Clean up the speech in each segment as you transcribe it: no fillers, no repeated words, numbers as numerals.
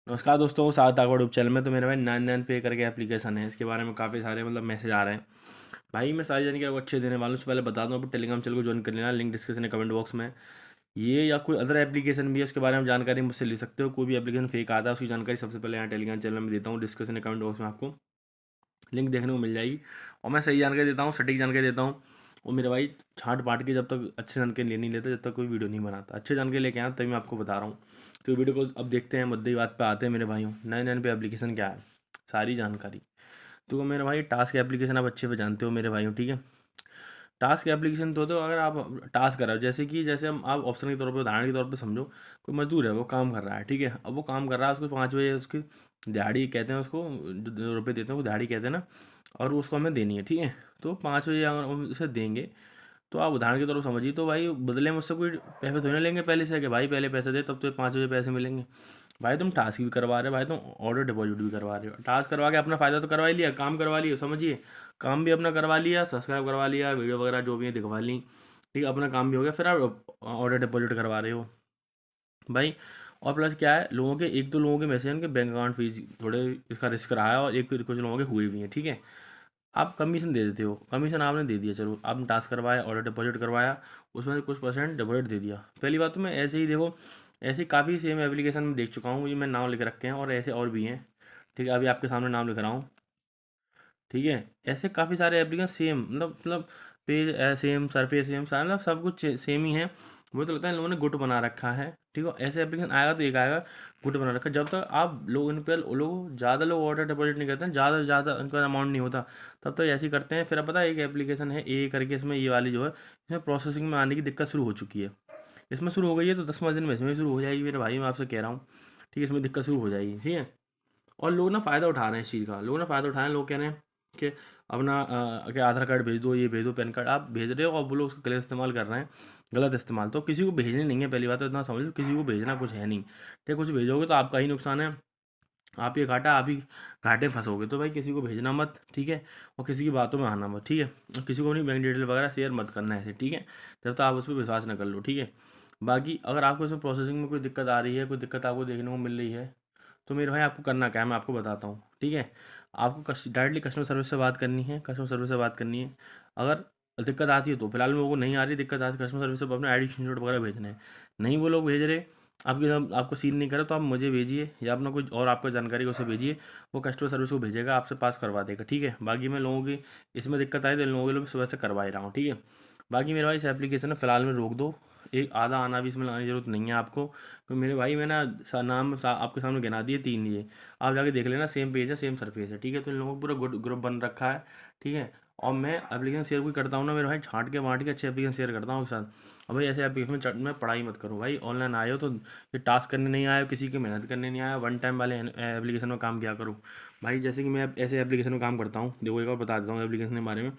नमस्कार दोस्तों, साथ आगो यूट्यूब चैनल में। तो मेरे भाई 99 पे करके एप्लीकेशन है, इसके बारे में काफ़ी सारे मैसेज आ रहे हैं। भाई मैं सारी जानकारी आपको अच्छे देने वाला हूँ। उससे पहले बता दूँ, आप टेलीग्राम चैनल को ज्वाइन कर लेना, लिंक डिस्क्रिप्शन है कमेंट बॉक्स में। ये या कोई अदर एप्लीकेशन भी है, उसके बारे में जानकारी मुझसे ले सकते हो। कोई भी एप्लीकेशन फेक आता है, उसकी जानकारी सबसे पहले यहाँ टेलीग्राम चैनल में देता हूँ, डिस्क्रिप्शन कमेंट बॉक्स में आपको लिंक देखने को मिल जाएगी। और मैं सही जानकारी देता हूँ, सटीक जानकारी देता हूँ। और मेरे भाई छाँट पाट के जब तक अच्छी जानकारी ले नहीं लेते, जब तक कोई वीडियो नहीं बनाता। अच्छी जानकारी लेके आया तभी मैं आपको बता रहा हूँ। तो वीडियो को अब देखते हैं, मुद्दे की बात पे आते हैं मेरे भाइयों। 99 पे एप्लीकेशन क्या है, सारी जानकारी। तो मेरे भाई टास्क एप्लीकेशन आप अच्छे से जानते हो मेरे भाइयों, ठीक है। टास्क एप्लीकेशन तो अगर आप टास्क कर रहे हो, जैसे हम आप ऑप्शन के तौर पे, उदाहरण के तौर पे समझो, कोई मजदूर है, वो काम कर रहा है, ठीक है। अब वो काम कर रहा है, उसको 5 बजे उसकी दिहाड़ी कहते हैं, उसको जो रुपये देते हैं वो दिहाड़ी कहते हैं ना। और उसको हमें देनी है, ठीक है। तो 5 बजे अगर हम उसे देंगे, तो आप उदाहरण के तौर पर समझिए, तो भाई बदले में उससे कोई पैसे थोड़ी ना लेंगे पहले से कि भाई पहले पैसे दे तब तो 5 बजे पैसे मिलेंगे। भाई तुम टास्क भी करवा रहे हो, भाई तुम ऑर्डर डिपॉजिट भी करवा रहे हो। टास्क करवा के अपना फ़ायदा तो करवा ही लिया, काम करवा लिया, समझिए। काम भी अपना करवा लिया, सब्सक्राइब करवा लिया, वीडियो वगैरह जो भी है दिखवा ली, ठीक है, अपना काम भी हो गया। फिर आप ऑर्डर डिपॉजिट करवा रहे हो भाई। और प्लस क्या है, लोगों के एक दो लोगों के मैसेज उनके बैंक अकाउंट फीस थोड़े इसका रिस्क रहा है, और एक कुछ लोगों के हुए भी हैं, ठीक है। आप कमीशन दे देते हो, कमीशन आपने दे दिया, चलो आपने टास्क करवाया, ऑर्डर डिपॉजिट करवाया, उसमें से कुछ परसेंट डिपॉजिट दे दिया। पहली बात तो मैं ऐसे ही देखो, ऐसे काफ़ी सेम एप्लीकेशन में देख चुका हूँ, ये मैं नाम लिख रखे हैं, और ऐसे और भी हैं, ठीक है। अभी आपके सामने नाम लिख रहा हूँ, ठीक है। ऐसे काफ़ी सारे एप्लीकेशन सेम, मतलब पेज सेम, सरफेस सेम, सारा मतलब सब कुछ सेम ही है। मुझे तो लगता है इन लोगों ने गुट बना रखा है, ठीक है। ऐसे एप्लीकेशन आएगा तो एक आएगा, गुट बना रखा है। जब तक आप लोग इन पर लोग ज़्यादा लोग ऑर्डर डिपॉजिट नहीं करते हैं, ज़्यादा से ज़्यादा उनका अमाउंट नहीं होता, तब तक ऐसे ही करते हैं। फिर अब पता है एक एप्लीकेशन है ए करके, इसमें ये वाली जो है, इसमें प्रोसेसिंग में आने की दिक्कत शुरू हो चुकी है। इसमें शुरू हो गई है तो 10-15 दिन में इसमें शुरू हो जाएगी मेरे भाई, मैं आपसे कह रहा हूँ, ठीक है। इसमें दिक्कत शुरू हो जाएगी, ठीक है। और लोग ना फ़ायदा उठा रहे हैं इस चीज़ का, लोग ना फ़ायदा उठा रहे हैं। लोग कह रहे हैं कि अपना कि आधार कार्ड भेज दो, ये भेज दो, पैन कार्ड आप भेज रहे हो, और वो लोग उसका गलत इस्तेमाल कर रहे हैं। गलत इस्तेमाल तो किसी को भेजने नहीं है, पहली बात तो इतना समझ लो, किसी को भेजना कुछ है नहीं, ठीक है। कुछ भेजोगे तो आपका ही नुकसान है, आप ये घाटा, आप ही घाटे फंसोगे। तो भाई किसी को भेजना मत, ठीक है। और किसी की बातों में आना मत, ठीक है। और किसी को अपनी बैंक डिटेल वगैरह शेयर मत करना है ऐसे, ठीक है, जब तक आप उस पर विश्वास न कर लो, ठीक है। बाकी अगर आपको इसमें प्रोसेसिंग में कोई दिक्कत आ रही है, कोई दिक्कत आपको देखने को मिल रही है, तो मेरे भाई आपको करना क्या है, मैं आपको बताता हूँ, ठीक है। आपको डायरेक्टली कस्टमर सर्विस से बात करनी है, कस्टमर सर्विस से बात करनी है। अगर दिक्कत आती है तो फिलहाल लोगों को नहीं आ रही दिक्कत, आती कस्टमर सर्विस से अपने आई डी स्क्रीनशॉट वगैरह भेजने हैं। नहीं वो लोग भेज रहे, आपको सीन नहीं करे, तो आप मुझे भेजिए, या अपना कुछ और आपको जानकारी को उसे भेजिए, वो कस्टमर सर्विस को भेजेगा, आपसे पास करवा देगा, ठीक है। बाकी मैं लोगों की इसमें दिक्कत आई तो इन लोगों के लिए सुबह से करवा ही रहा हूँ, ठीक है। बाकी मेरे भाई इस एप्लीकेशन में फ़िलहाल में रोक दो, एक आधा आना भी इसमें लगाने की ज़रूरत नहीं है आपको। तो मेरे भाई मैं ना आपके सामने गिना दिए 3 ये, आप जाके देख लेना, सेम पेज है, सेम सरफेस है, ठीक है। तो इन लोगों को पूरा ग्रुप बन रखा है, ठीक है। और मैं एप्लीकेशन शेयर कोई करता हूँ ना मेरे भाई, छाँट के बाँट के अच्छे एप्लीकेशन शेयर करता हूँ एक साथ। और भाई ऐसे एप्लीकेशन में पढ़ाई मत करो भाई, ऑनलाइन आए हो तो ये टास्क करने नहीं आए हो, किसी की मेहनत करने नहीं आया हो, वन टाइम वाले एप्लीकेशन में काम किया करो भाई। जैसे कि मैं ऐसे एप्लीकेशन में काम करता हूँ, देखो एक बार बता देता हूँ एप्लीकेशन के बारे में।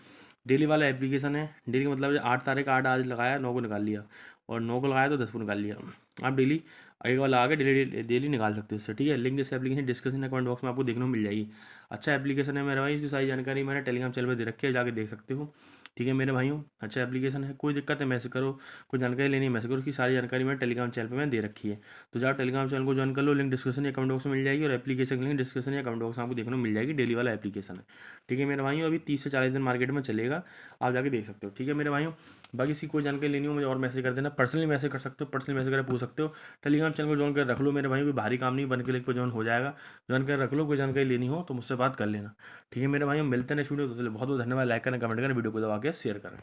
डेली वाला एप्लीकेशन है, डेली का मतलब 8 तारीख 8 आज लगाया, 9 को निकाल लिया, और 9 को लगाया तो 10 को निकाल लिया। आप डेली एक बार लगा के डेली डेली निकाल सकते हो इससे, ठीक है। लिंक इस एप्लीकेशन डिस्क्रिप्शन कमेंट बॉक्स में आपको देखने को मिल जाएगी। अच्छा एप्लीकेशन है मेरा भाई, इसकी सारी जानकारी मैंने टेलीग्राम चैनल पर दे रखी है, जाके देख सकते हो, ठीक है मेरे भाइयों। अच्छा एप्लीकेशन है, कोई दिक्कत है मैसेज करो, कोई जानकारी लेनी है मैसेज करो, उसकी सारी जानकारी मैंने टेलीग्राम चैनल पे मैंने दे रखी है। तो जाओ टेलीग्राम चैनल को ज्वाइन कर लो, लिंक डिस्क्रिप्शन या कमेंट बॉक्स में मिल जाएगी, और एप्लीकेशन लिंक डिस्क्रिप्शन या कमेंट बॉक्स में आपको देखने को मिल जाएगी। डेली वाला एप्लीकेशन है, ठीक है मेरे भाइयों। अभी 30 से 40 दिन मार्केट में चलेगा, आप जाके देख सकते हो, ठीक है मेरे भाइयों। बाकी इसकी कोई जानकारी लेनी हो मुझे और मैसेज कर देना, पर्सनली मैसेज कर सकते हो, पर्सनली मैसेज कर पूछ सकते हो। टेलीग्राम चैनल को ज्वाइन कर रख लो मेरे भाई, कोई भारी काम नहीं, बन के लिख पर ज्वाइन हो जाएगा। ज्वाइन कर रख लो, कोई जानकारी लेनी हो तो मुझसे बात कर लेना, ठीक है मेरे भाई। हम मिलते हैं नेक्स्ट वीडियो, तो बहुत बहुत धन्यवाद। लाइक करें, कमेंट करें, वीडियो को दबा के शेयर करें।